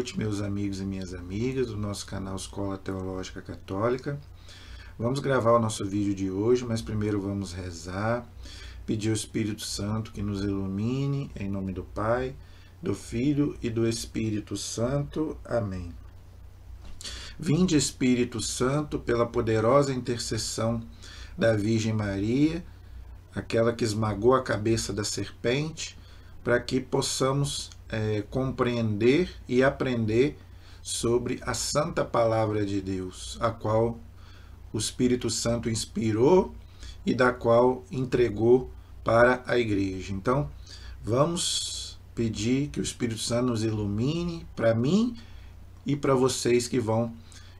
noite, meus amigos e minhas amigas do nosso canal Escola Teológica Católica. Vamos gravar o nosso vídeo de hoje, mas primeiro vamos rezar, pedir ao Espírito Santo que nos ilumine, em nome do Pai, do Filho e do Espírito Santo. Amém. Vinde, Espírito Santo, pela poderosa intercessão da Virgem Maria, aquela que esmagou a cabeça da serpente, para que possamos compreender e aprender sobre a Santa Palavra de Deus, a qual o Espírito Santo inspirou e da qual entregou para a Igreja. Então, vamos pedir que o Espírito Santo nos ilumine, para mim e para vocês que vão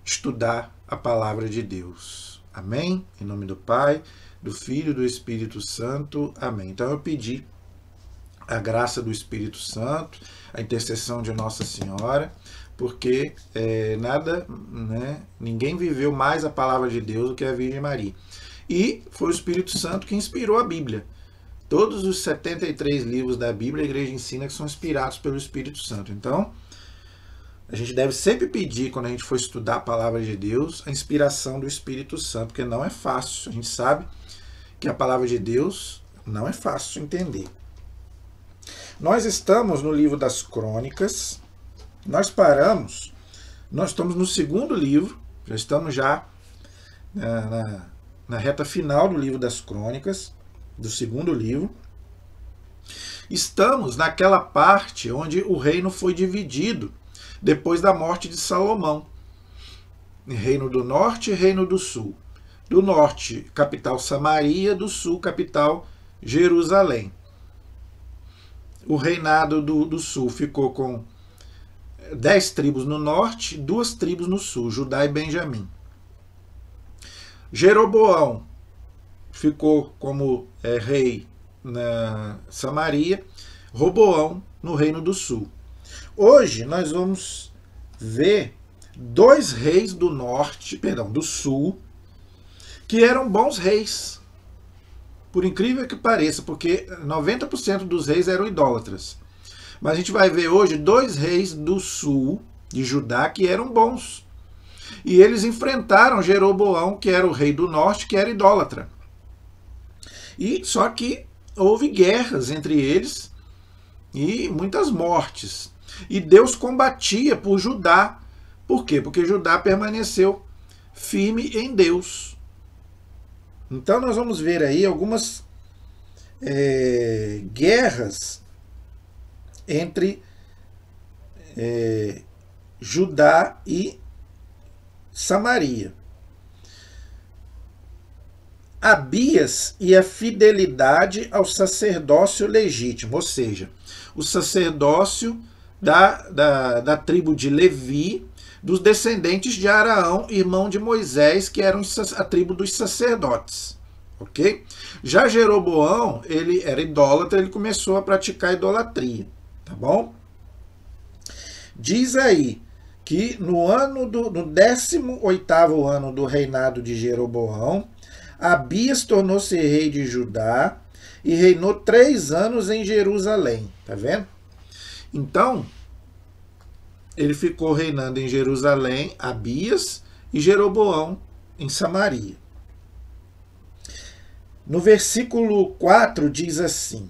estudar a Palavra de Deus. Amém? Em nome do Pai, do Filho e do Espírito Santo. Amém. Então, eu pedi a graça do Espírito Santo, a intercessão de Nossa Senhora, porque ninguém viveu mais a palavra de Deus do que a Virgem Maria. E foi o Espírito Santo que inspirou a Bíblia. Todos os 73 livros da Bíblia, a Igreja ensina que são inspirados pelo Espírito Santo. Então, a gente deve sempre pedir, quando a gente for estudar a palavra de Deus, a inspiração do Espírito Santo, porque não é fácil. A gente sabe que a palavra de Deus não é fácil de entender. Nós estamos no livro das Crônicas, nós estamos no segundo livro, já estamos na reta final do livro das Crônicas, do segundo livro. Estamos naquela parte onde o reino foi dividido depois da morte de Salomão. Reino do Norte e Reino do Sul. Do Norte, capital Samaria, do Sul, capital Jerusalém. O reinado do Sul ficou com 10 tribos no norte, 2 tribos no sul, Judá e Benjamim. Jeroboão ficou como rei na Samaria, Roboão no reino do sul. Hoje nós vamos ver 2 reis do sul, que eram bons reis. Por incrível que pareça, porque 90% dos reis eram idólatras. Mas a gente vai ver hoje 2 reis do sul, de Judá, que eram bons. E eles enfrentaram Jeroboão, que era o rei do norte, que era idólatra. E só que houve guerras entre eles e muitas mortes. E Deus combatia por Judá. Por quê? Porque Judá permaneceu firme em Deus. Então nós vamos ver aí algumas guerras entre Judá e Samaria. Abias e a fidelidade ao sacerdócio legítimo, ou seja, o sacerdócio da tribo de Levi, dos descendentes de Araão, irmão de Moisés, que eram a tribo dos sacerdotes. Ok? Já Jeroboão, ele era idólatra, ele começou a praticar idolatria. Tá bom? Diz aí que no 18º ano do reinado de Jeroboão, Abias tornou-se rei de Judá e reinou 3 anos em Jerusalém. Tá vendo? Então, ele ficou reinando em Jerusalém, Abias, e Jeroboão em Samaria. No versículo 4 diz assim: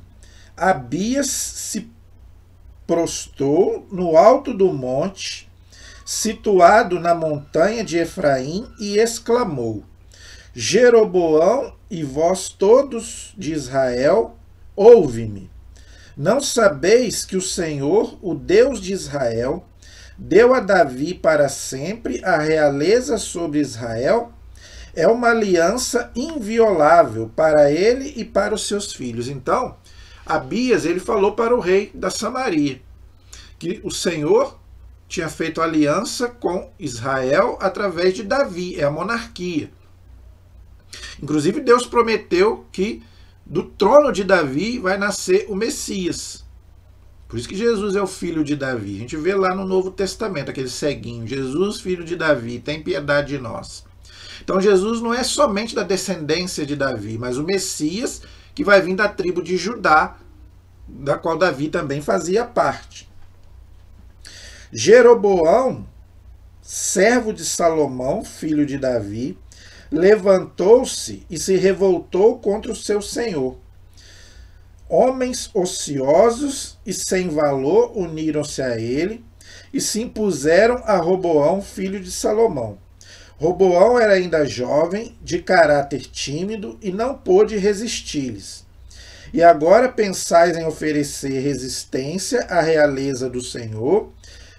Abias se prostrou no alto do monte, situado na montanha de Efraim, e exclamou: Jeroboão e vós todos de Israel, ouve-me. Não sabeis que o Senhor, o Deus de Israel, deu a Davi para sempre a realeza sobre Israel? É uma aliança inviolável para ele e para os seus filhos. Então, Abias, ele falou para o rei da Samaria que o Senhor tinha feito aliança com Israel através de Davi, é a monarquia. Inclusive, Deus prometeu que do trono de Davi vai nascer o Messias. Por isso que Jesus é o filho de Davi. A gente vê lá no Novo Testamento, aquele ceguinho, Jesus, filho de Davi, tem piedade de nós. Então Jesus não é somente da descendência de Davi, mas o Messias que vai vir da tribo de Judá, da qual Davi também fazia parte. Jeroboão, servo de Salomão, filho de Davi, levantou-se e se revoltou contra o seu senhor. Homens ociosos e sem valor uniram-se a ele e se impuseram a Roboão, filho de Salomão. Roboão era ainda jovem, de caráter tímido, e não pôde resistir-lhes. E agora pensais em oferecer resistência à realeza do Senhor,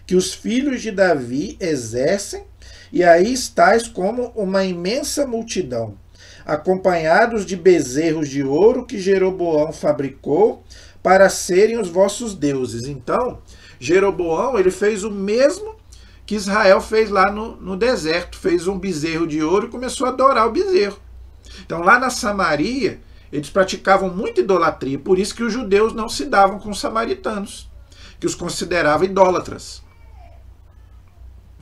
que os filhos de Davi exercem, e aí estáis como uma imensa multidão, acompanhados de bezerros de ouro que Jeroboão fabricou para serem os vossos deuses. Então, Jeroboão, ele fez o mesmo que Israel fez lá no deserto, fez um bezerro de ouro e começou a adorar o bezerro. Então, lá na Samaria, eles praticavam muita idolatria, por isso que os judeus não se davam com os samaritanos, que os consideravam idólatras.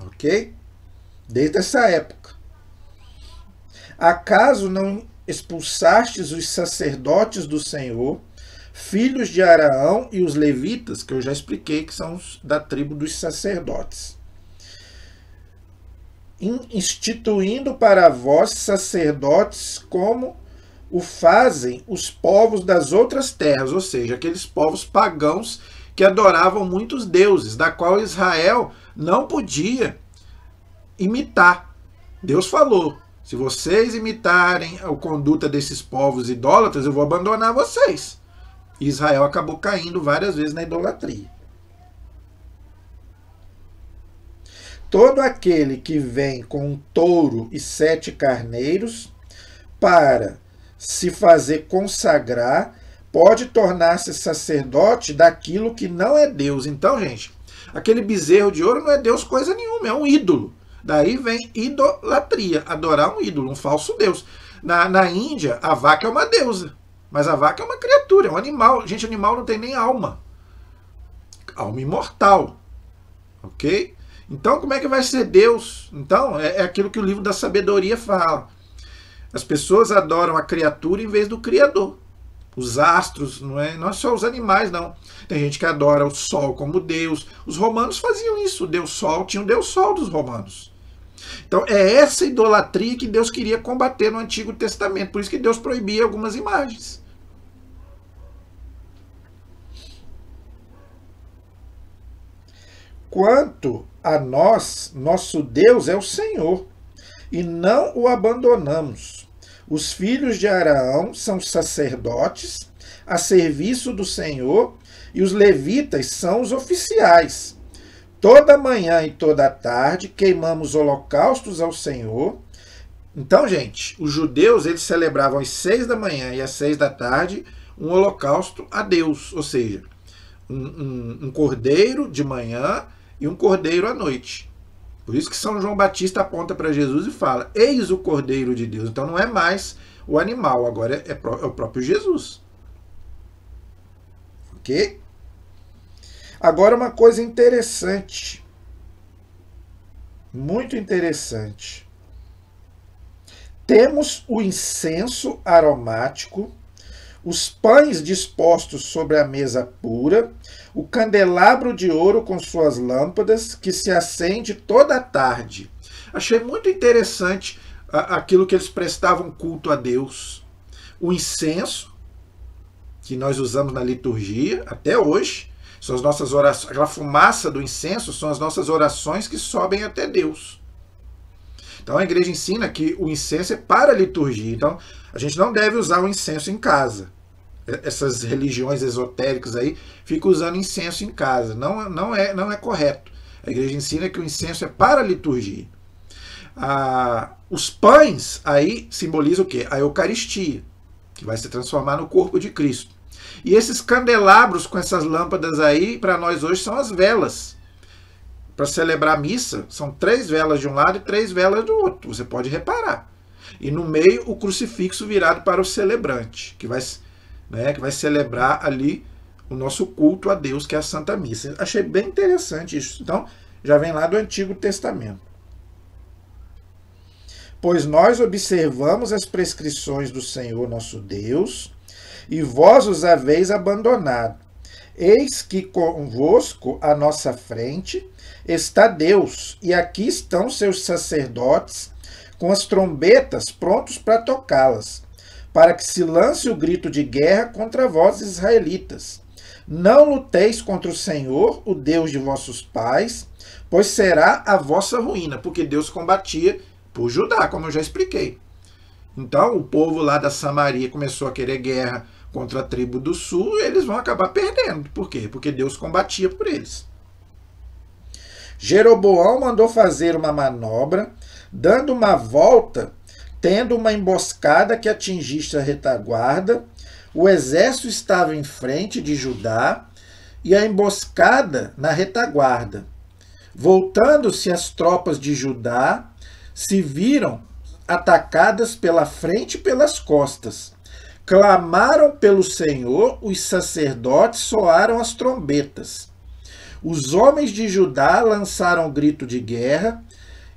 Ok? Desde essa época. Acaso não expulsastes os sacerdotes do Senhor, filhos de Araão, e os levitas, que eu já expliquei que são da tribo dos sacerdotes, instituindo para vós sacerdotes como o fazem os povos das outras terras, ou seja, aqueles povos pagãos que adoravam muitos deuses, da qual Israel não podia imitar. Deus falou: se vocês imitarem a conduta desses povos idólatras, eu vou abandonar vocês. E Israel acabou caindo várias vezes na idolatria. Todo aquele que vem com um touro e 7 carneiros para se fazer consagrar pode tornar-se sacerdote daquilo que não é Deus. Então, gente, aquele bezerro de ouro não é Deus coisa nenhuma, é um ídolo. Daí vem idolatria, adorar um ídolo, um falso Deus. Na Índia, a vaca é uma deusa, mas a vaca é uma criatura, é um animal. Gente, animal não tem nem alma. Alma imortal. Ok? Então, como é que vai ser Deus? Então, é aquilo que o livro da sabedoria fala. As pessoas adoram a criatura em vez do Criador. Os astros, não é só os animais, não. Tem gente que adora o sol como Deus. Os romanos faziam isso. O Deus Sol, tinha o Deus Sol dos romanos. Então, é essa idolatria que Deus queria combater no Antigo Testamento. Por isso que Deus proibia algumas imagens. Quanto a nós, nosso Deus é o Senhor, e não o abandonamos. Os filhos de Araão são sacerdotes a serviço do Senhor, e os levitas são os oficiais. Toda manhã e toda tarde queimamos holocaustos ao Senhor. Então, gente, os judeus eles celebravam às 6 da manhã e às 6 da tarde um holocausto a Deus, ou seja, um cordeiro de manhã e um cordeiro à noite. Por isso que São João Batista aponta para Jesus e fala: eis o Cordeiro de Deus. Então não é mais o animal, agora é o próprio Jesus. Ok? Agora uma coisa interessante. Muito interessante. Temos o incenso aromático, os pães dispostos sobre a mesa pura, o candelabro de ouro com suas lâmpadas, que se acende toda a tarde. Achei muito interessante aquilo que eles prestavam culto a Deus. O incenso, que nós usamos na liturgia até hoje, são as nossas orações. Aquela fumaça do incenso são as nossas orações que sobem até Deus. Então a igreja ensina que o incenso é para a liturgia. Então a gente não deve usar o incenso em casa. Essas religiões esotéricas aí ficam usando incenso em casa. Não é correto. A igreja ensina que o incenso é para a liturgia. Os pães aí simbolizam o quê? A Eucaristia, que vai se transformar no corpo de Cristo. E esses candelabros com essas lâmpadas aí, para nós hoje, são as velas. Para celebrar a missa, são 3 velas de um lado e 3 velas do outro. Você pode reparar. E no meio, o crucifixo virado para o celebrante, que vai celebrar ali o nosso culto a Deus, que é a Santa Missa. Achei bem interessante isso. Então, já vem lá do Antigo Testamento. Pois nós observamos as prescrições do Senhor nosso Deus, e vós os haveis abandonado. Eis que convosco à nossa frente está Deus, e aqui estão seus sacerdotes com as trombetas prontos para tocá-las, para que se lance o grito de guerra contra vós, israelitas. Não luteis contra o Senhor, o Deus de vossos pais, pois será a vossa ruína, porque Deus combatia por Judá, como eu já expliquei. Então, o povo lá da Samaria começou a querer guerra contra a tribo do sul e eles vão acabar perdendo. Por quê? Porque Deus combatia por eles. Jeroboão mandou fazer uma manobra, dando uma volta, tendo uma emboscada que atingisse a retaguarda. O exército estava em frente de Judá e a emboscada na retaguarda. Voltando-se as tropas de Judá, se viram atacadas pela frente e pelas costas. Clamaram pelo Senhor, os sacerdotes soaram as trombetas. Os homens de Judá lançaram grito de guerra,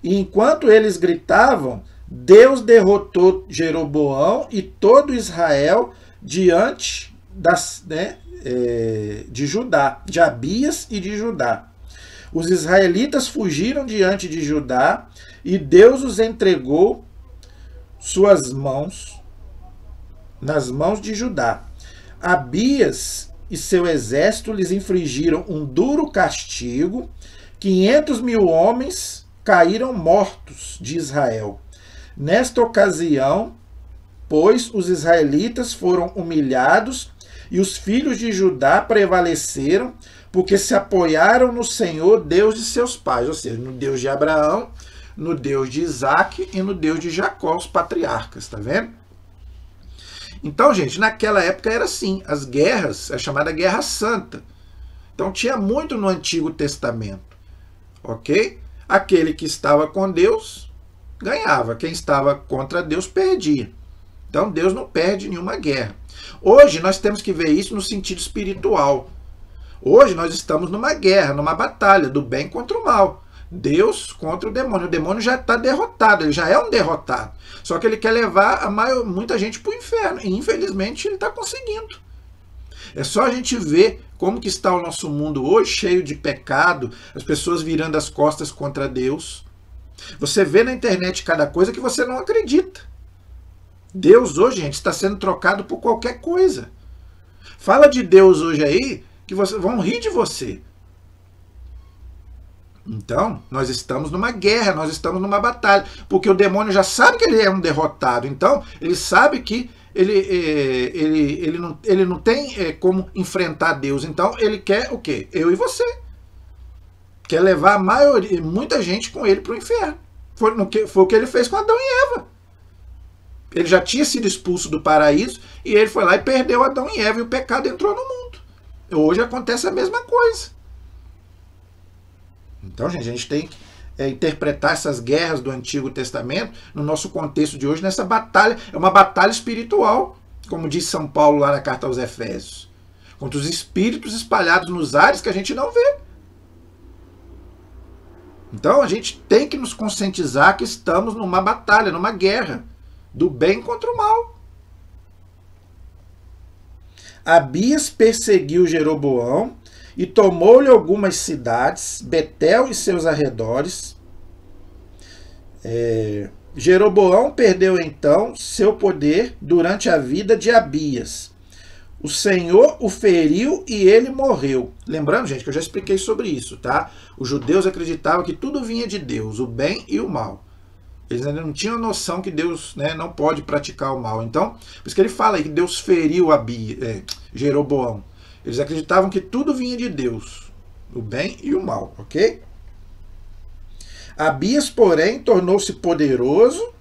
e enquanto eles gritavam, Deus derrotou Jeroboão e todo Israel diante de Judá, de Abias e de Judá. Os israelitas fugiram diante de Judá e Deus os entregou suas mãos, nas mãos de Judá. Abias e seu exército lhes infligiram um duro castigo. 500.000 homens caíram mortos de Israel. Nesta ocasião, pois, os israelitas foram humilhados e os filhos de Judá prevaleceram, porque se apoiaram no Senhor, Deus de seus pais, ou seja, no Deus de Abraão, no Deus de Isaac e no Deus de Jacó, os patriarcas, tá vendo? Então, gente, naquela época era assim, as guerras, a chamada Guerra Santa. Então tinha muito no Antigo Testamento, ok? Aquele que estava com Deus ganhava, quem estava contra Deus perdia. Então Deus não perde nenhuma guerra. Hoje nós temos que ver isso no sentido espiritual. Hoje nós estamos numa guerra, numa batalha do bem contra o mal. Deus contra o demônio. O demônio já está derrotado, ele já é um derrotado. Só que ele quer levar muita gente para o inferno. E infelizmente ele está conseguindo. É só a gente ver como que está o nosso mundo hoje, cheio de pecado, as pessoas virando as costas contra Deus. Você vê na internet cada coisa que você não acredita. Deus hoje, gente, está sendo trocado por qualquer coisa. Fala de Deus hoje aí, que vão rir de você. Então, nós estamos numa guerra, nós estamos numa batalha, porque o demônio já sabe que ele é um derrotado, então ele sabe que ele não tem como enfrentar Deus, então ele quer o quê? Eu e você. Quer levar muita gente com ele para o inferno. Foi o que ele fez com Adão e Eva. Ele já tinha sido expulso do paraíso e ele foi lá e perdeu Adão e Eva e o pecado entrou no mundo. Hoje acontece a mesma coisa. Então, gente, a gente tem que interpretar essas guerras do Antigo Testamento no nosso contexto de hoje, nessa batalha. É uma batalha espiritual, como diz São Paulo lá na carta aos Efésios, contra os espíritos espalhados nos ares que a gente não vê. Então, a gente tem que nos conscientizar que estamos numa batalha, numa guerra do bem contra o mal. Abias perseguiu Jeroboão e tomou-lhe algumas cidades, Betel e seus arredores. Jeroboão perdeu então seu poder durante a vida de Abias. O Senhor o feriu e ele morreu. Lembrando, gente, que eu já expliquei sobre isso, tá? Os judeus acreditavam que tudo vinha de Deus, o bem e o mal. Eles ainda não tinham noção que Deus, não pode praticar o mal. Então, por isso que ele fala aí que Deus feriu Jeroboão. Eles acreditavam que tudo vinha de Deus, o bem e o mal, ok? Abias, porém, tornou-se poderoso,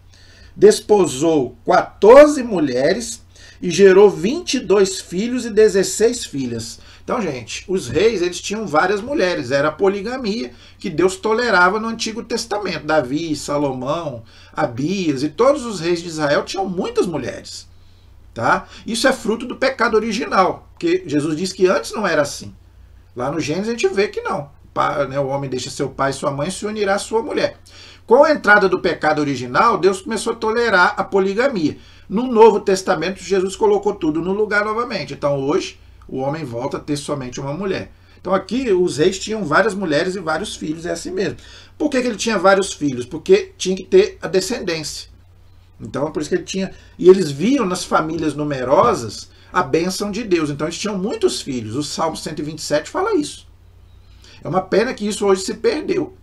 desposou 14 mulheres e gerou 22 filhos e 16 filhas. Então, gente, os reis, eles tinham várias mulheres, era a poligamia que Deus tolerava no Antigo Testamento. Davi, Salomão, Abias e todos os reis de Israel tinham muitas mulheres. Tá? Isso é fruto do pecado original, porque Jesus disse que antes não era assim. Lá no Gênesis a gente vê que não. O homem deixa seu pai e sua mãe e se unirá à sua mulher. Com a entrada do pecado original, Deus começou a tolerar a poligamia. No Novo Testamento, Jesus colocou tudo no lugar novamente. Então hoje, o homem volta a ter somente uma mulher. Então aqui os reis tinham várias mulheres e vários filhos, é assim mesmo. Por que ele tinha vários filhos? Porque tinha que ter a descendência. Então, por isso que ele tinha... E eles viam nas famílias numerosas a bênção de Deus. Então, eles tinham muitos filhos. O Salmo 127 fala isso. É uma pena que isso hoje se perdeu.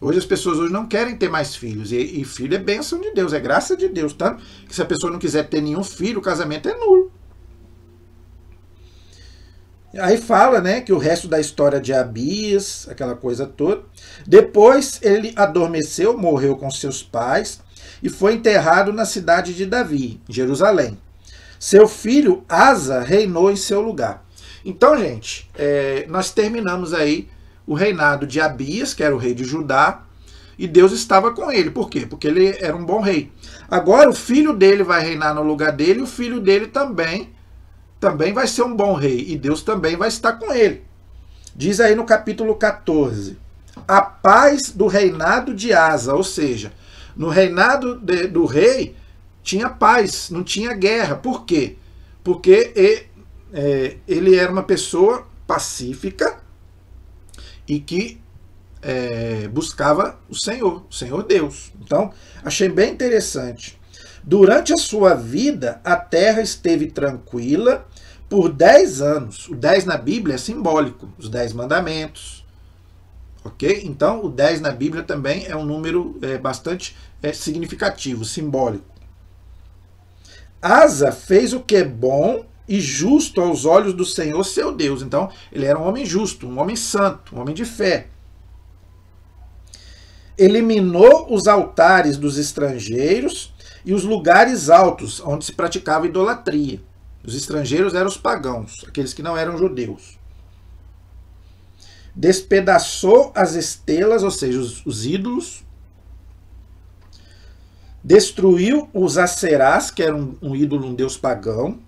Hoje as pessoas hoje não querem ter mais filhos. E filho é bênção de Deus, é graça de Deus. Tanto que se a pessoa não quiser ter nenhum filho, o casamento é nulo. Aí fala, né, que o resto da história de Abias, aquela coisa toda. Depois ele adormeceu, morreu com seus pais e foi enterrado na cidade de Davi, Jerusalém. Seu filho Asa reinou em seu lugar. Então, gente, nós terminamos aí o reinado de Abias, que era o rei de Judá, e Deus estava com ele. Por quê? Porque ele era um bom rei. Agora o filho dele vai reinar no lugar dele, e o filho dele também vai ser um bom rei, e Deus também vai estar com ele. Diz aí no capítulo 14, a paz do reinado de Asa, ou seja, no reinado do rei tinha paz, não tinha guerra. Por quê? Porque ele era uma pessoa pacífica e que buscava o Senhor Deus. Então, achei bem interessante. Durante a sua vida, a terra esteve tranquila por 10 anos. O 10 na Bíblia é simbólico, os 10 mandamentos. Ok? Então, o 10 na Bíblia também é um número bastante significativo, simbólico. Asa fez o que é bom e justo aos olhos do Senhor, seu Deus. Então, ele era um homem justo, um homem santo, um homem de fé. Eliminou os altares dos estrangeiros e os lugares altos onde se praticava idolatria. Os estrangeiros eram os pagãos, aqueles que não eram judeus. Despedaçou as estelas, ou seja, os ídolos. Destruiu os acerás, que era um ídolo, um deus pagão.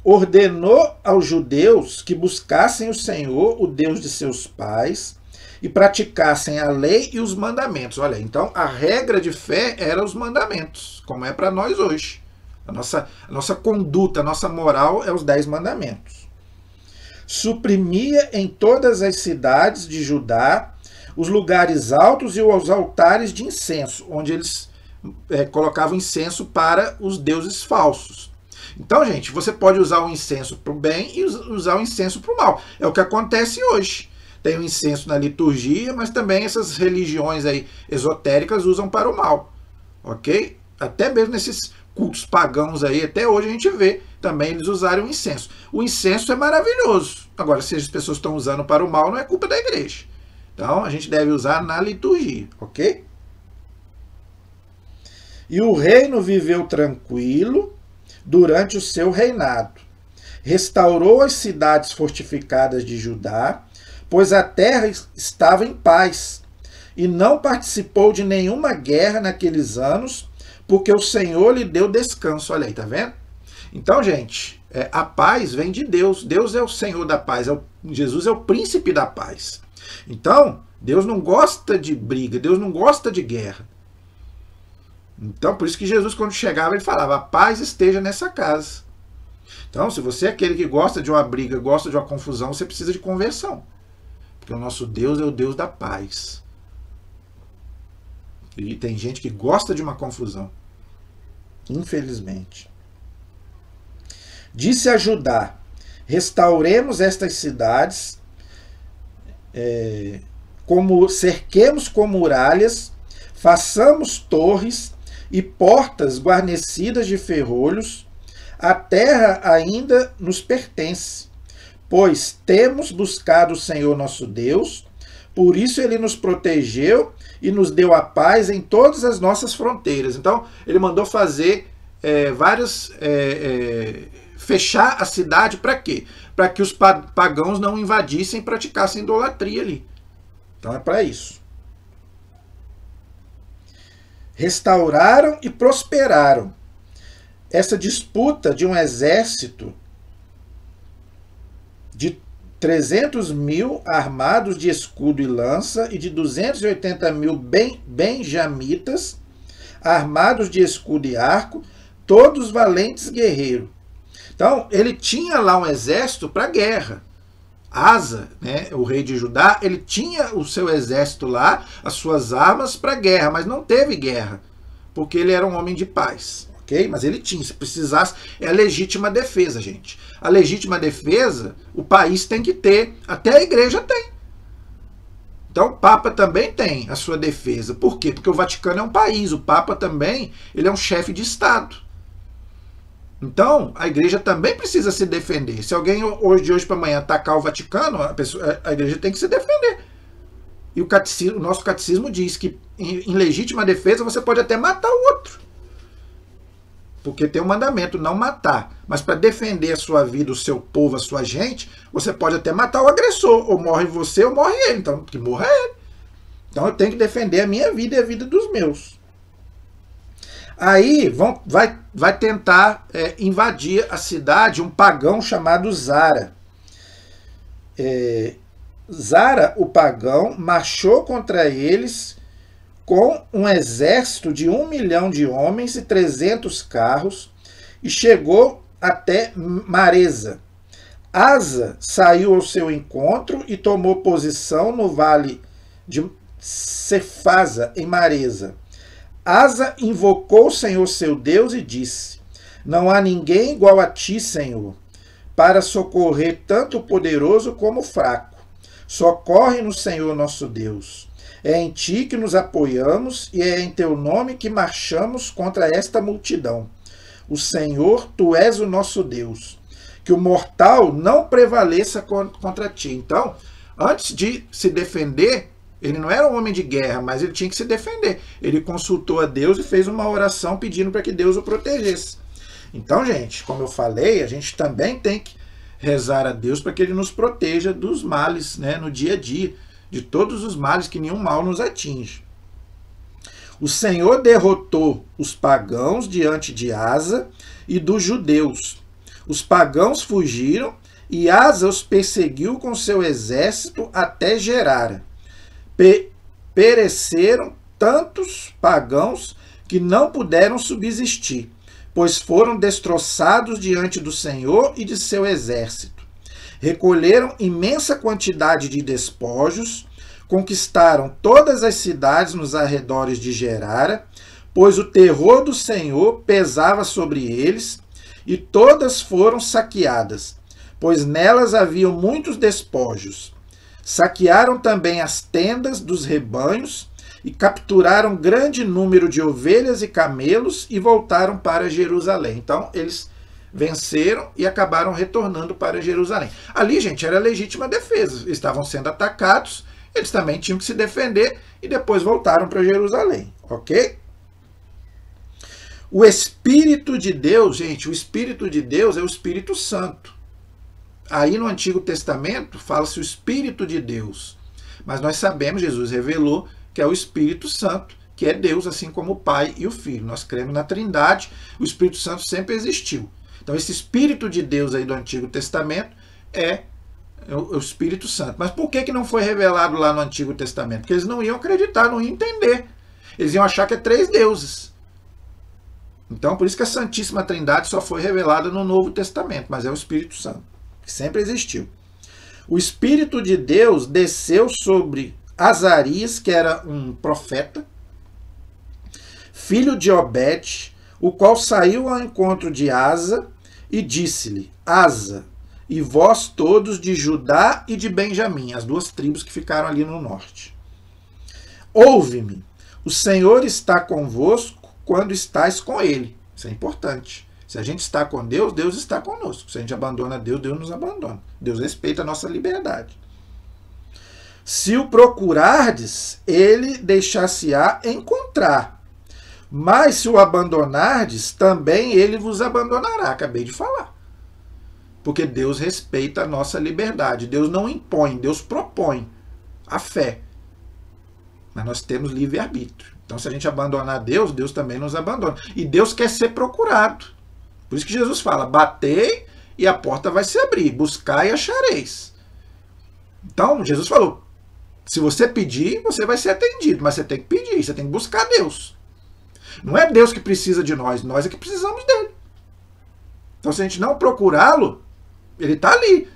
Ordenou aos judeus que buscassem o Senhor, o Deus de seus pais, e praticassem a lei e os mandamentos. Olha, então a regra de fé era os mandamentos, como é para nós hoje. A nossa conduta, a nossa moral é os 10 mandamentos. Suprimia em todas as cidades de Judá os lugares altos e os altares de incenso, onde eles colocavam incenso para os deuses falsos. Então, gente, você pode usar o incenso para o bem e usar o incenso para o mal. É o que acontece hoje. Tem o incenso na liturgia, mas também essas religiões aí esotéricas usam para o mal. Ok? Até mesmo nesses cultos pagãos aí, até hoje a gente vê também eles usarem o incenso. O incenso é maravilhoso. Agora, se as pessoas estão usando para o mal, não é culpa da igreja. Então, a gente deve usar na liturgia, ok? E o reino viveu tranquilo durante o seu reinado. Restaurou as cidades fortificadas de Judá, pois a terra estava em paz, e não participou de nenhuma guerra naqueles anos, porque o Senhor lhe deu descanso. Olha aí, tá vendo? Então, gente, a paz vem de Deus. Deus é o Senhor da paz. Jesus é o príncipe da paz. Então, Deus não gosta de briga. Deus não gosta de guerra. Então, por isso que Jesus, quando chegava, ele falava, a paz esteja nessa casa. Então, se você é aquele que gosta de uma briga, gosta de uma confusão, você precisa de conversão. Porque o nosso Deus é o Deus da paz. E tem gente que gosta de uma confusão. Infelizmente. Disse a Judá, restauremos estas cidades, cerquemos com muralhas, façamos torres e portas guarnecidas de ferrolhos, a terra ainda nos pertence, pois temos buscado o Senhor nosso Deus, por isso ele nos protegeu e nos deu a paz em todas as nossas fronteiras. Então, ele mandou fazer fechar a cidade para quê? Para que os pagãos não invadissem e praticassem idolatria ali. Então, é para isso. Restauraram e prosperaram. Essa disputa de um exército de 300 mil armados de escudo e lança e de 280 mil benjamitas armados de escudo e arco, todos valentes guerreiros. Então, ele tinha lá um exército para guerra. Asa, né, o rei de Judá, ele tinha o seu exército lá, as suas armas para guerra, mas não teve guerra, porque ele era um homem de paz, ok? Mas ele tinha, se precisasse, é a legítima defesa, gente. A legítima defesa, o país tem que ter, até a igreja tem. Então o Papa também tem a sua defesa. Por quê? Porque o Vaticano é um país, o Papa também, ele é um chefe de Estado. Então, a igreja também precisa se defender. Se alguém de hoje para amanhã atacar o Vaticano, a igreja tem que se defender. E o nosso catecismo diz que em legítima defesa você pode até matar o outro. Porque tem um mandamento, não matar. Mas para defender a sua vida, o seu povo, a sua gente, você pode até matar o agressor. Ou morre você ou morre ele. Então, que morra ele. Então eu tenho que defender a minha vida e a vida dos meus. Aí vai tentar invadir a cidade um pagão chamado Zara. Zara, o pagão, marchou contra eles com um exército de 1 milhão de homens e 300 carros e chegou até Maresa. Asa saiu ao seu encontro e tomou posição no vale de Cefasa, em Maresa. Asa invocou o Senhor seu Deus e disse: não há ninguém igual a ti, Senhor, para socorrer tanto o poderoso como o fraco. Socorre no Senhor nosso Deus. É em ti que nos apoiamos e é em teu nome que marchamos contra esta multidão. O Senhor, tu és o nosso Deus. Que o mortal não prevaleça contra ti. Então, antes de se defender, ele não era um homem de guerra, mas ele tinha que se defender. Ele consultou a Deus e fez uma oração pedindo para que Deus o protegesse. Então, gente, como eu falei, a gente também tem que rezar a Deus para que ele nos proteja dos males, né, no dia a dia, de todos os males, que nenhum mal nos atinge. O Senhor derrotou os pagãos diante de Asa e dos judeus. Os pagãos fugiram e Asa os perseguiu com seu exército até Gerara. Pereceram tantos pagãos que não puderam subsistir, pois foram destroçados diante do Senhor e de seu exército. Recolheram imensa quantidade de despojos, conquistaram todas as cidades nos arredores de Gerara, pois o terror do Senhor pesava sobre eles, e todas foram saqueadas, pois nelas haviam muitos despojos. Saquearam também as tendas dos rebanhos e capturaram grande número de ovelhas e camelos e voltaram para Jerusalém. Então, eles venceram e acabaram retornando para Jerusalém. Ali, gente, era legítima defesa. Eles estavam sendo atacados, eles também tinham que se defender e depois voltaram para Jerusalém, ok? O Espírito de Deus, gente, o Espírito de Deus é o Espírito Santo. Aí no Antigo Testamento fala-se o Espírito de Deus. Mas nós sabemos, Jesus revelou que é o Espírito Santo, que é Deus, assim como o Pai e o Filho. Nós cremos na Trindade, o Espírito Santo sempre existiu. Então esse Espírito de Deus aí do Antigo Testamento é o Espírito Santo. Mas por que não foi revelado lá no Antigo Testamento? Porque eles não iam acreditar, não iam entender. Eles iam achar que é 3 deuses. Então por isso que a Santíssima Trindade só foi revelada no Novo Testamento, mas é o Espírito Santo, que sempre existiu. O Espírito de Deus desceu sobre Azarias, que era um profeta, filho de Obed, o qual saiu ao encontro de Asa e disse-lhe: Asa, e vós todos de Judá e de Benjamim, as 2 tribos que ficaram ali no norte. Ouve-me, o Senhor está convosco quando estáis com ele. Isso é importante. Se a gente está com Deus, Deus está conosco. Se a gente abandona Deus, Deus nos abandona. Deus respeita a nossa liberdade. Se o procurardes, ele deixar-se-á encontrar. Mas se o abandonardes, também ele vos abandonará. Acabei de falar. Porque Deus respeita a nossa liberdade. Deus não impõe, Deus propõe a fé. Mas nós temos livre-arbítrio. Então, se a gente abandonar Deus, Deus também nos abandona. E Deus quer ser procurado. Por isso que Jesus fala: batei e a porta vai se abrir, buscai e achareis. Então, Jesus falou: se você pedir, você vai ser atendido, mas você tem que pedir, você tem que buscar Deus. Não é Deus que precisa de nós, nós é que precisamos dele. Então, se a gente não procurá-lo, ele está ali.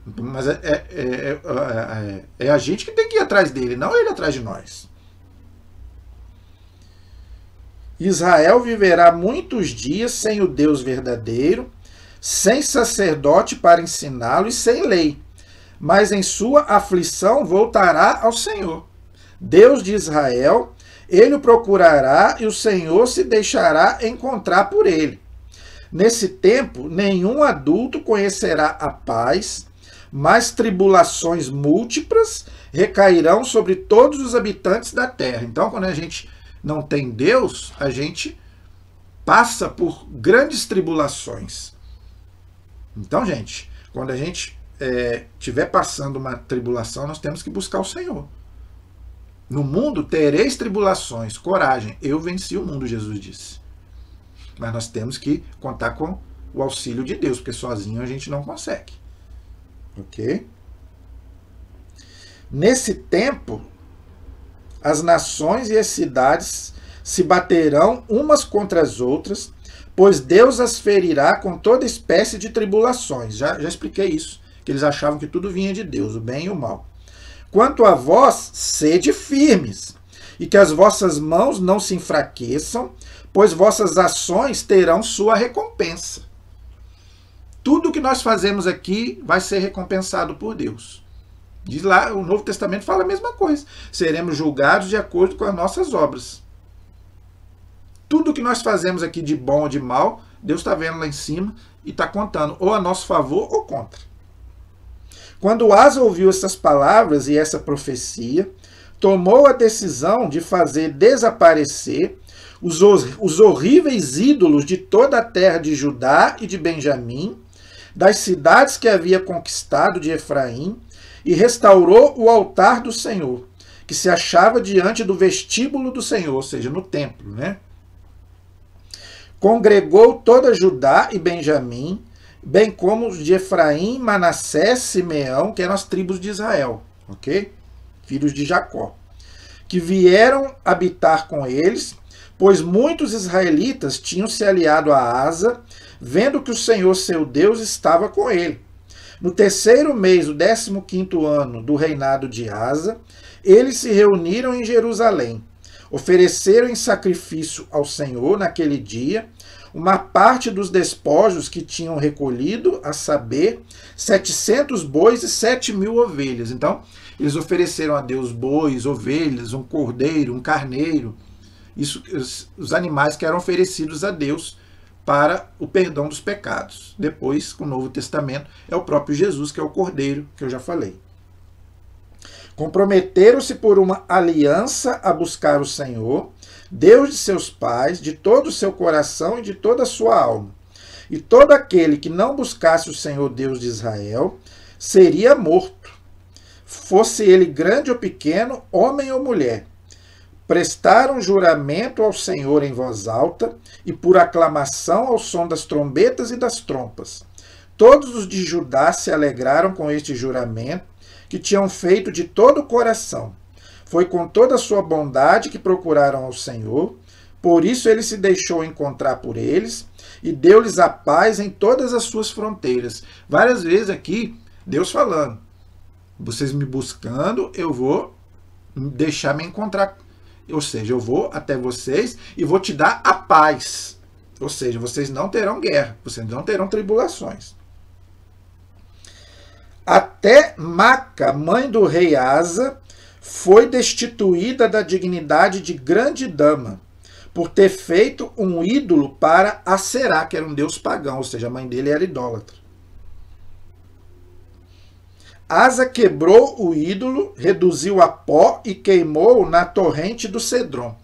Mas é a gente que tem que ir atrás dele, não ele atrás de nós. Israel viverá muitos dias sem o Deus verdadeiro, sem sacerdote para ensiná-lo e sem lei. Mas em sua aflição voltará ao Senhor, Deus de Israel. Ele o procurará e o Senhor se deixará encontrar por ele. Nesse tempo, nenhum adulto conhecerá a paz, mas tribulações múltiplas recairão sobre todos os habitantes da terra. Então, quando a gente não tem Deus, a gente passa por grandes tribulações. Então, gente, quando a gente estiver passando uma tribulação, nós temos que buscar o Senhor. No mundo tereis tribulações, coragem, eu venci o mundo, Jesus disse. Mas nós temos que contar com o auxílio de Deus, porque sozinho a gente não consegue. Ok? Nesse tempo, as nações e as cidades se baterão umas contra as outras, pois Deus as ferirá com toda espécie de tribulações. Já expliquei isso, que eles achavam que tudo vinha de Deus, o bem e o mal. Quanto a vós, sede firmes, e que as vossas mãos não se enfraqueçam, pois vossas ações terão sua recompensa. Tudo que nós fazemos aqui vai ser recompensado por Deus. Diz lá, o Novo Testamento fala a mesma coisa. Seremos julgados de acordo com as nossas obras. Tudo que nós fazemos aqui de bom ou de mal, Deus está vendo lá em cima e está contando ou a nosso favor ou contra. Quando Asa ouviu essas palavras e essa profecia, tomou a decisão de fazer desaparecer os horríveis ídolos de toda a terra de Judá e de Benjamim, das cidades que havia conquistado de Efraim, e restaurou o altar do Senhor, que se achava diante do vestíbulo do Senhor, ou seja, no templo, né? Congregou toda Judá e Benjamim, bem como os de Efraim, Manassés, Simeão, que eram as tribos de Israel, ok? Filhos de Jacó, que vieram habitar com eles, pois muitos israelitas tinham se aliado a Asa, vendo que o Senhor seu Deus estava com ele. No terceiro mês, o 15º ano do reinado de Asa, eles se reuniram em Jerusalém. Ofereceram em sacrifício ao Senhor naquele dia uma parte dos despojos que tinham recolhido, a saber, 700 bois e 7.000 ovelhas. Então, eles ofereceram a Deus bois, ovelhas, um cordeiro, um carneiro. Isso, os animais que eram oferecidos a Deus para o perdão dos pecados. Depois, com o Novo Testamento, é o próprio Jesus, que é o cordeiro, que eu já falei. Comprometeram-se por uma aliança a buscar o Senhor, Deus de seus pais, de todo o seu coração e de toda a sua alma. E todo aquele que não buscasse o Senhor Deus de Israel seria morto, fosse ele grande ou pequeno, homem ou mulher. Prestaram juramento ao Senhor em voz alta e por aclamação ao som das trombetas e das trompas. Todos os de Judá se alegraram com este juramento, que tinham feito de todo o coração. Foi com toda a sua bondade que procuraram ao Senhor, por isso ele se deixou encontrar por eles e deu-lhes a paz em todas as suas fronteiras. Várias vezes aqui, Deus falando, vocês me buscando, eu vou deixar me encontrar. Ou seja, eu vou até vocês e vou te dar a paz. Ou seja, vocês não terão guerra, vocês não terão tribulações. Até Maca, mãe do rei Asa, foi destituída da dignidade de grande dama, por ter feito um ídolo para Aserá, que era um deus pagão, ou seja, a mãe dele era idólatra. Asa quebrou o ídolo, reduziu a pó e queimou na torrente do Cedron.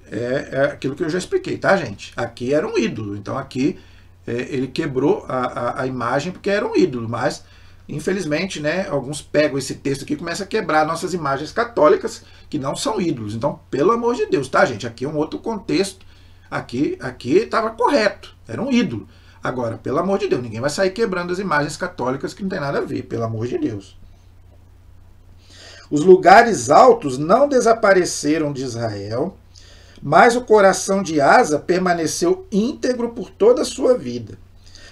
É aquilo que eu já expliquei, tá, gente? Aqui era um ídolo, então aqui ele quebrou a imagem porque era um ídolo, mas infelizmente, né, alguns pegam esse texto aqui e começam a quebrar nossas imagens católicas, que não são ídolos. Então, pelo amor de Deus, tá, gente? Aqui é um outro contexto. Aqui estava correto, era um ídolo. Agora, pelo amor de Deus, ninguém vai sair quebrando as imagens católicas que não tem nada a ver, pelo amor de Deus. Os lugares altos não desapareceram de Israel, mas o coração de Asa permaneceu íntegro por toda a sua vida.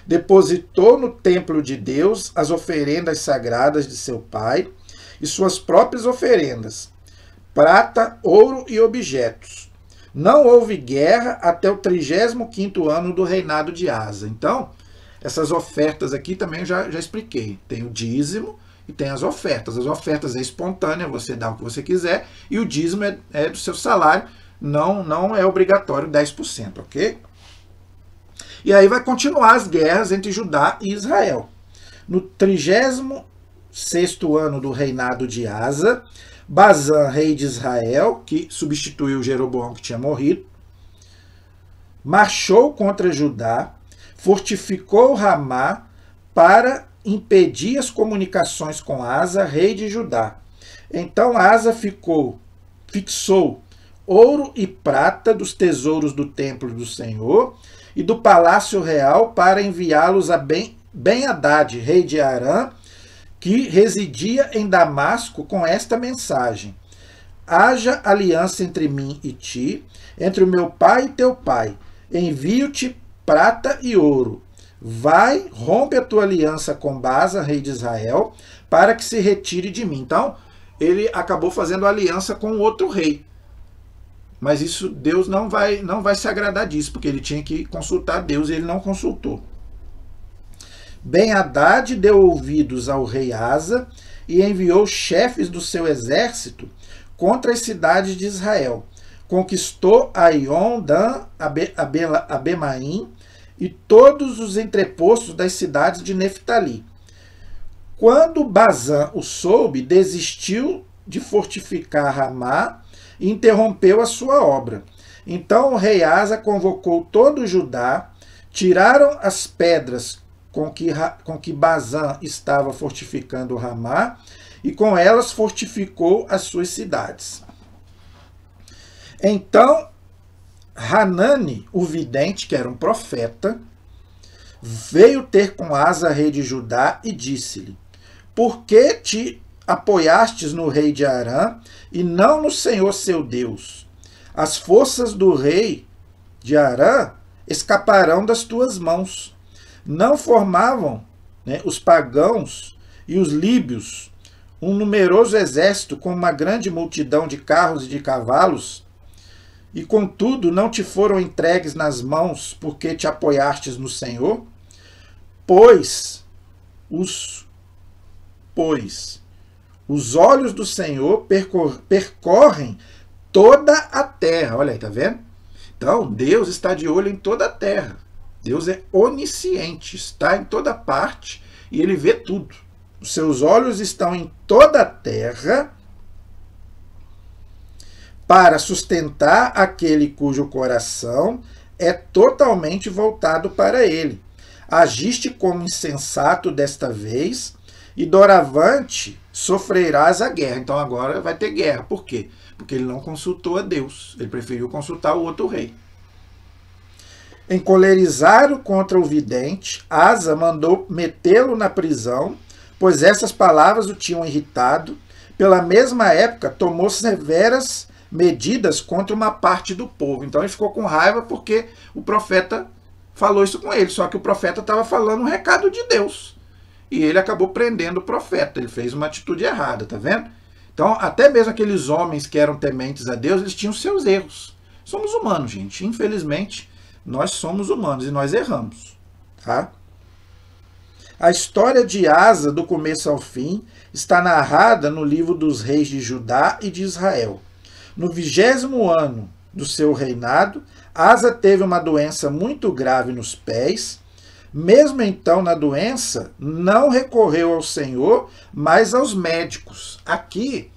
Depositou no templo de Deus as oferendas sagradas de seu pai e suas próprias oferendas, prata, ouro e objetos. Não houve guerra até o 35º ano do reinado de Asa. Então, essas ofertas aqui também já expliquei. Tem o dízimo e tem as ofertas. As ofertas é espontânea, você dá o que você quiser, e o dízimo é do seu salário, não é obrigatório 10%, ok? E aí vai continuar as guerras entre Judá e Israel. No 36º ano do reinado de Asa, Bazã, rei de Israel, que substituiu Jeroboão, que tinha morrido, marchou contra Judá, fortificou Ramá para impedir as comunicações com Asa, rei de Judá. Então Asa fixou ouro e prata dos tesouros do templo do Senhor e do palácio real para enviá-los a Ben-Hadad, rei de Arã, que residia em Damasco, com esta mensagem: haja aliança entre mim e ti, entre o meu pai e teu pai. Envio-te prata e ouro. Vai, rompe a tua aliança com Baasa, rei de Israel, para que se retire de mim. Então, ele acabou fazendo aliança com outro rei. Mas isso, Deus não vai se agradar disso, porque ele tinha que consultar Deus e ele não consultou. Ben-Hadad deu ouvidos ao rei Asa e enviou chefes do seu exército contra as cidades de Israel. Conquistou Aion, Dan, Abemaim e todos os entrepostos das cidades de Neftali. Quando Bazã o soube, desistiu de fortificar Ramá e interrompeu a sua obra. Então o rei Asa convocou todo o Judá, tiraram as pedras com que Bazã estava fortificando Ramá, e com elas fortificou as suas cidades. Então Hanani, o vidente, que era um profeta, veio ter com Asa, rei de Judá, e disse-lhe: por que te apoiastes no rei de Arã e não no Senhor seu Deus? As forças do rei de Arã escaparão das tuas mãos. Não formavam, os pagãos e os líbios um numeroso exército com uma grande multidão de carros e de cavalos, e contudo não te foram entregues nas mãos porque te apoiastes no Senhor? Pois os olhos do Senhor percorrem toda a terra. Olha aí, tá vendo? Então, Deus está de olho em toda a terra. Deus é onisciente, está em toda parte e ele vê tudo. Os seus olhos estão em toda a terra para sustentar aquele cujo coração é totalmente voltado para ele. Agiste como insensato desta vez e doravante sofrerás a guerra. Então agora vai ter guerra. Por quê? Porque ele não consultou a Deus. Ele preferiu consultar o outro rei. Encolerizado contra o vidente, Asa mandou metê-lo na prisão, pois essas palavras o tinham irritado. Pela mesma época, tomou severas medidas contra uma parte do povo. Então ele ficou com raiva porque o profeta falou isso com ele. Só que o profeta estava falando um recado de Deus. E ele acabou prendendo o profeta. Ele fez uma atitude errada, tá vendo? Então, até mesmo aqueles homens que eram tementes a Deus, eles tinham seus erros. Somos humanos, gente. Infelizmente, nós somos humanos e nós erramos, tá? A história de Asa, do começo ao fim, está narrada no livro dos reis de Judá e de Israel. No 20º ano do seu reinado, Asa teve uma doença muito grave nos pés. Mesmo então, na doença, não recorreu ao Senhor, mas aos médicos. Aqui,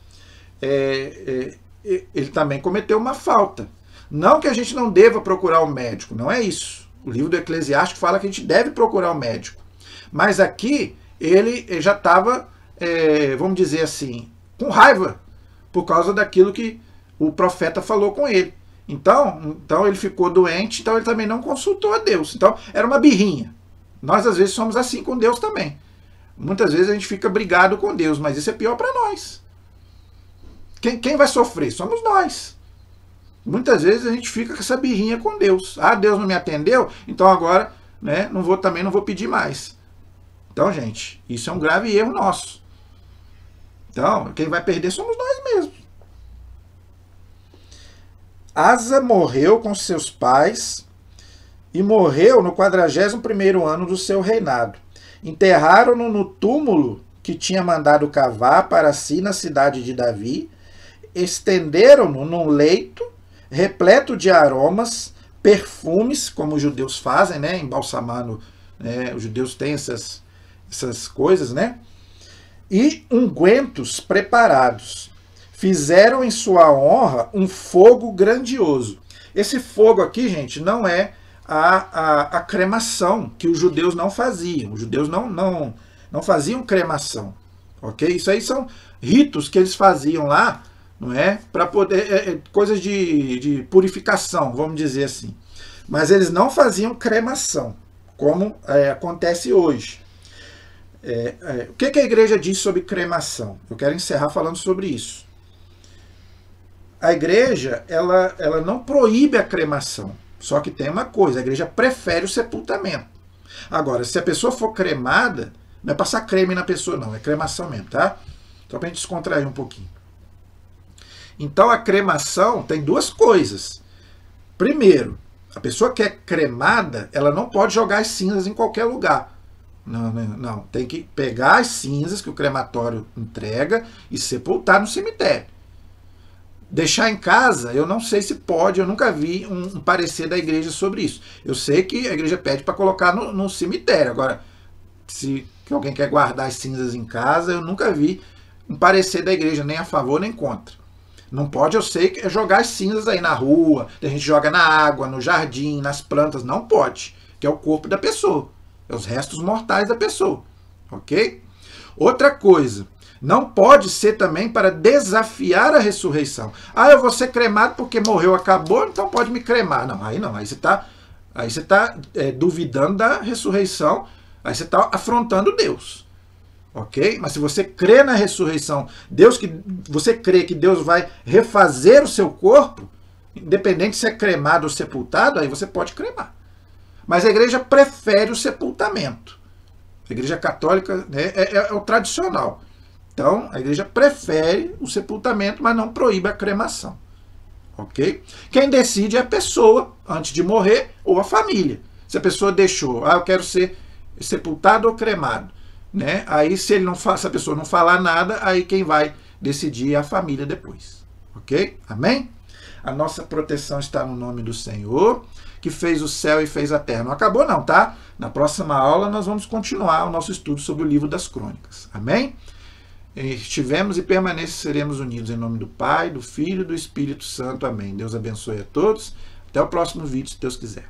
ele também cometeu uma falta. Não que a gente não deva procurar o médico, não é isso. O livro do Eclesiástico fala que a gente deve procurar o médico. Mas aqui, ele já estava, vamos dizer assim, com raiva, por causa daquilo que o profeta falou com ele. Então ele ficou doente, então ele também não consultou a Deus. Então, era uma birrinha. Nós, às vezes, somos assim com Deus também. Muitas vezes a gente fica brigado com Deus, mas isso é pior para nós. Quem vai sofrer? Somos nós. Muitas vezes a gente fica com essa birrinha com Deus. Ah, Deus não me atendeu? Então agora né, também não vou pedir mais. Então, gente, isso é um grave erro nosso. Então, quem vai perder somos nós mesmos. Asa morreu com seus pais e morreu no 41º ano do seu reinado. Enterraram-no no túmulo que tinha mandado cavar para si na cidade de Davi, estenderam-no num leito repleto de aromas, perfumes, como os judeus fazem, né, embalsamando, né, os judeus têm essas coisas, né, e ungüentos preparados. Fizeram em sua honra um fogo grandioso. Esse fogo aqui, gente, não é a cremação, que os judeus não faziam. Os judeus não faziam cremação, ok? Isso aí são ritos que eles faziam lá, não é? Para poder, coisas de purificação, vamos dizer assim. Mas eles não faziam cremação, como acontece hoje. O que a igreja diz sobre cremação? Eu quero encerrar falando sobre isso. A igreja, ela não proíbe a cremação. Só que tem uma coisa, a igreja prefere o sepultamento. Agora, se a pessoa for cremada, não é passar creme na pessoa, não, é cremação mesmo, tá? Só para a gente descontrair um pouquinho. Então, a cremação tem duas coisas. Primeiro, a pessoa que é cremada, ela não pode jogar as cinzas em qualquer lugar. Não. Tem que pegar as cinzas que o crematório entrega e sepultar no cemitério. Deixar em casa, eu não sei se pode, eu nunca vi um parecer da igreja sobre isso. Eu sei que a igreja pede para colocar no cemitério. Agora, se alguém quer guardar as cinzas em casa, eu nunca vi um parecer da igreja, nem a favor nem contra. Não pode, eu sei, que é jogar as cinzas aí na rua, a gente joga na água, no jardim, nas plantas, não pode, que é o corpo da pessoa, é os restos mortais da pessoa, ok? Outra coisa, não pode ser também para desafiar a ressurreição. Ah, eu vou ser cremado porque morreu, acabou, então pode me cremar. Não, aí você está duvidando da ressurreição, aí você está afrontando Deus. Ok? Mas se você crê na ressurreição, você crê que Deus vai refazer o seu corpo, independente se é cremado ou sepultado, aí você pode cremar. Mas a igreja prefere o sepultamento. A igreja católica, né, é o tradicional. Então, a igreja prefere o sepultamento, mas não proíbe a cremação. Ok? Quem decide é a pessoa, antes de morrer, ou a família. Se a pessoa deixou, eu quero ser sepultado ou cremado. Né? Aí, se a pessoa não falar nada, aí quem vai decidir é a família depois. Ok? Amém? A nossa proteção está no nome do Senhor, que fez o céu e fez a terra. Não acabou não, tá? Na próxima aula nós vamos continuar o nosso estudo sobre o livro das crônicas. Amém? Estivemos e permaneceremos unidos em nome do Pai, do Filho e do Espírito Santo. Amém. Deus abençoe a todos. Até o próximo vídeo, se Deus quiser.